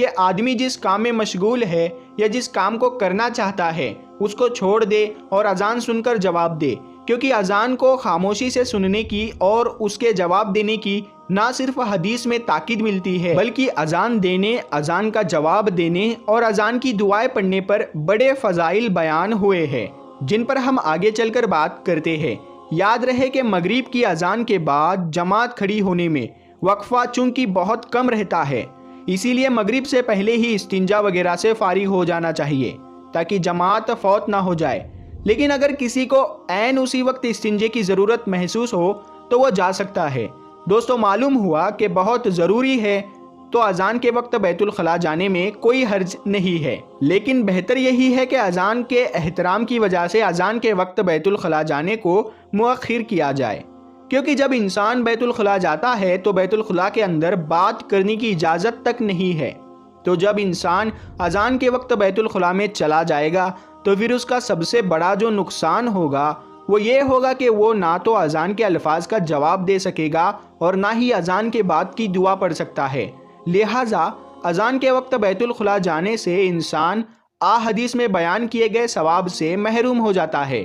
کہ آدمی جس کام میں مشغول ہے یا جس کام کو کرنا چاہتا ہے اس کو چھوڑ دے اور اذان سن کر جواب دے، کیونکہ اذان کو خاموشی سے سننے کی اور اس کے جواب دینے کی نہ صرف حدیث میں تاکید ملتی ہے بلکہ اذان دینے، اذان کا جواب دینے اور اذان کی دعائیں پڑھنے پر بڑے فضائل بیان ہوئے ہیں، جن پر ہم آگے چل کر بات کرتے ہیں۔ یاد رہے کہ مغرب کی اذان کے بعد جماعت کھڑی ہونے میں وقفہ چونکہ بہت کم رہتا ہے، اسی لیے مغرب سے پہلے ہی استنجا وغیرہ سے فارغ ہو جانا چاہیے تاکہ جماعت فوت نہ ہو جائے۔ لیکن اگر کسی کو عین اسی وقت استنجے کی ضرورت محسوس ہو تو وہ جا سکتا ہے۔ دوستو، معلوم ہوا کہ بہت ضروری ہے تو اذان کے وقت بیت الخلاء جانے میں کوئی حرج نہیں ہے، لیکن بہتر یہی ہے کہ اذان کے احترام کی وجہ سے اذان کے وقت بیت الخلاء جانے کو مؤخر کیا جائے، کیونکہ جب انسان بیت الخلاء جاتا ہے تو بیت الخلاء کے اندر بات کرنے کی اجازت تک نہیں ہے، تو جب انسان اذان کے وقت بیت الخلاء میں چلا جائے گا تو پھر اس کا سب سے بڑا جو نقصان ہوگا وہ یہ ہوگا کہ وہ نہ تو اذان کے الفاظ کا جواب دے سکے گا اور نہ ہی اذان کے بعد کی دعا پڑھ سکتا ہے۔ لہٰذا اذان کے وقت بیت الخلاء جانے سے انسان احادیث میں بیان کیے گئے ثواب سے محروم ہو جاتا ہے۔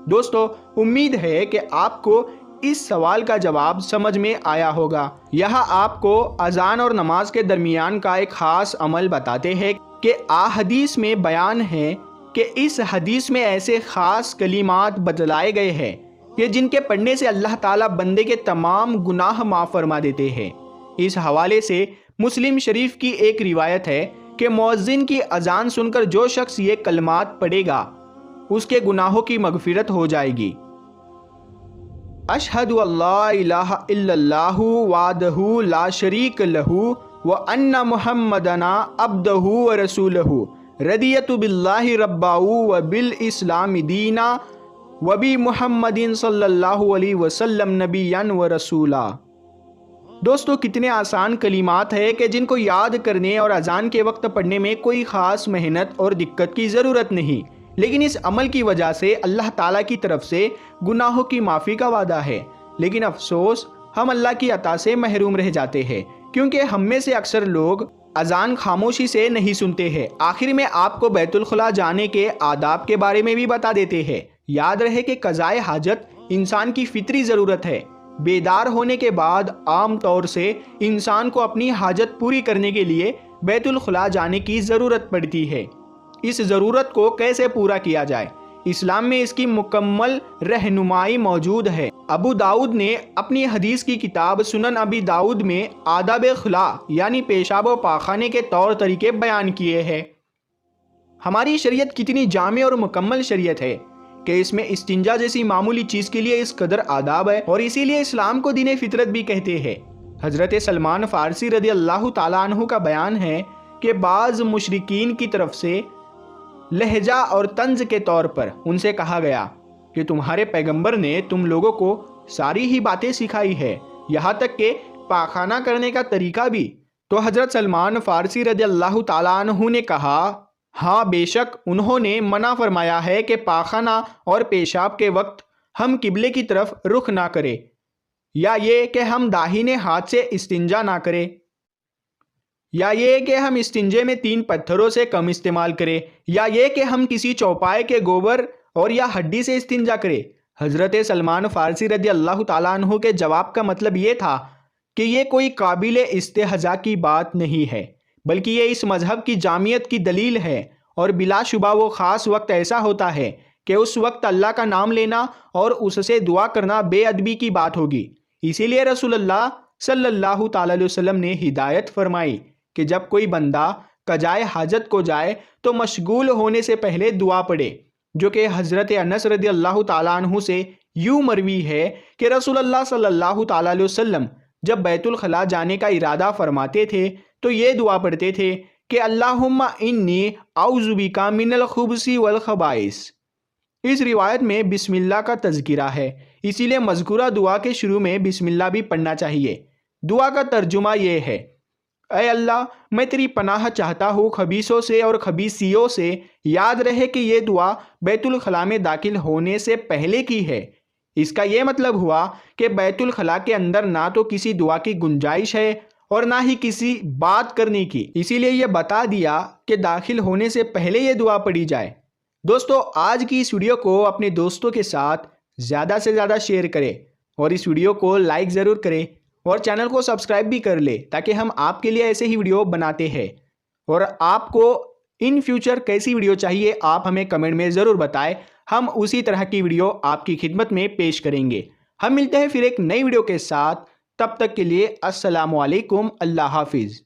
دوستو، امید ہے کہ آپ کو اس سوال کا جواب سمجھ میں آیا ہوگا۔ یہاں آپ کو اذان اور نماز کے درمیان کا ایک خاص عمل بتاتے ہیں کہ احادیث میں بیان ہے کہ اس حدیث میں ایسے خاص کلمات بتلائے گئے ہیں کہ جن کے پڑھنے سے اللہ تعالیٰ بندے کے تمام گناہ معاف فرما دیتے ہیں۔ اس حوالے سے مسلم شریف کی ایک روایت ہے کہ مؤذن کی اذان سن کر جو شخص یہ کلمات پڑھے گا اس کے گناہوں کی مغفرت ہو جائے گی۔ اشہد اللہ الہ الا اللہ وحدہ لا شریک لہ وان محمدنا عبدہ ورسولہ رضیت باللہ ربا وبالاسلام دینا وبمحمد صلی اللہ علیہ وسلم نبیا ورسولا۔ دوستو، کتنے آسان کلمات ہیں کہ جن کو یاد کرنے اور اذان کے وقت پڑھنے میں کوئی خاص محنت اور دقت کی ضرورت نہیں، لیکن اس عمل کی وجہ سے اللہ تعالیٰ کی طرف سے گناہوں کی معافی کا وعدہ ہے۔ لیکن افسوس، ہم اللہ کی عطا سے محروم رہ جاتے ہیں، کیونکہ ہم میں سے اکثر لوگ اذان خاموشی سے نہیں سنتے ہیں۔ آخر میں آپ کو بیت الخلاء جانے کے آداب کے بارے میں بھی بتا دیتے ہیں۔ یاد رہے کہ قضائے حاجت انسان کی فطری ضرورت ہے۔ بیدار ہونے کے بعد عام طور سے انسان کو اپنی حاجت پوری کرنے کے لیے بیت الخلاء جانے کی ضرورت پڑتی ہے۔ اس ضرورت کو کیسے پورا کیا جائے؟ اسلام میں اس کی مکمل رہنمائی موجود ہے۔ ابو داؤد نے اپنی حدیث کی کتاب سنن ابی داؤد میں آداب خلاء یعنی پیشاب و پاخانے کے طور طریقے بیان کیے ہیں۔ ہماری شریعت کتنی جامع اور مکمل شریعت ہے کہ اس میں استنجا جیسی معمولی چیز کے لیے اس قدر آداب ہے، اور اسی لیے اسلام کو دین فطرت بھی کہتے ہیں۔ حضرت سلمان فارسی رضی اللہ تعالیٰ عنہ کا بیان ہے کہ بعض مشرکین کی طرف سے لہجہ اور طنز کے طور پر ان سے کہا گیا کہ تمہارے پیغمبر نے تم لوگوں کو ساری ہی باتیں سکھائی ہے، یہاں تک کہ پاخانہ کرنے کا طریقہ بھی۔ تو حضرت سلمان فارسی رضی اللہ تعالیٰ عنہ نے کہا، ہاں بے شک انہوں نے منع فرمایا ہے کہ پاخانہ اور پیشاب کے وقت ہم قبلے کی طرف رخ نہ کریں، یا یہ کہ ہم داہنے ہاتھ سے استنجا نہ کریں، یا یہ کہ ہم استنجے میں 3 پتھروں سے کم استعمال کریں، یا یہ کہ ہم کسی چوپائے کے گوبر اور یا ہڈی سے استنجا کریں۔ حضرت سلمان فارسی رضی اللہ تعالیٰ عنہ کے جواب کا مطلب یہ تھا کہ یہ کوئی قابل استہزاء کی بات نہیں ہے، بلکہ یہ اس مذہب کی جامعیت کی دلیل ہے، اور بلا شبہ وہ خاص وقت ایسا ہوتا ہے کہ اس وقت اللہ کا نام لینا اور اس سے دعا کرنا بے ادبی کی بات ہوگی۔ اسی لیے رسول اللہ صلی اللہ تعالیٰ علیہ وسلم نے ہدایت فرمائی کہ جب کوئی بندہ قضائے حاجت کو جائے تو مشغول ہونے سے پہلے دعا پڑھے، جو کہ حضرت انس رضی اللہ تعالیٰ عنہ سے یوں مروی ہے کہ رسول اللہ صلی اللہ تعالیٰ علیہ وسلم جب بیت الخلاء جانے کا ارادہ فرماتے تھے تو یہ دعا پڑھتے تھے کہ اللہم انی اعوذ بک من الخبث والخبائث۔ اس روایت میں بسم اللہ کا تذکرہ ہے، اسی لیے مذکورہ دعا کے شروع میں بسم اللہ بھی پڑھنا چاہیے۔ دعا کا ترجمہ یہ ہے، اے اللہ میں تیری پناہ چاہتا ہوں خبیثوں سے اور خبیثیوں سے۔ یاد رہے کہ یہ دعا بیت الخلاء میں داخل ہونے سے پہلے کی ہے۔ اس کا یہ مطلب ہوا کہ بیت الخلاء کے اندر نہ تو کسی دعا کی گنجائش ہے اور نہ ہی کسی بات کرنے کی، اسی لیے یہ بتا دیا کہ داخل ہونے سے پہلے یہ دعا پڑھی جائے۔ دوستو آج کی اس ویڈیو کو اپنے دوستوں کے ساتھ زیادہ سے زیادہ شیئر کریں اور اس ویڈیو کو لائک ضرور کریں اور چینل کو سبسکرائب بھی کر لیں تاکہ ہم آپ کے لیے ایسے ہی ویڈیو بناتے ہیں۔ اور آپ کو ان فیوچر کیسی ویڈیو چاہیے آپ ہمیں کمنٹ میں ضرور بتائیں، ہم اسی طرح کی ویڈیو آپ کی خدمت میں پیش کریں گے۔ ہم ملتے ہیں پھر ایک نئی ویڈیو کے ساتھ، تب تک کے لیے السلام علیکم، اللہ حافظ۔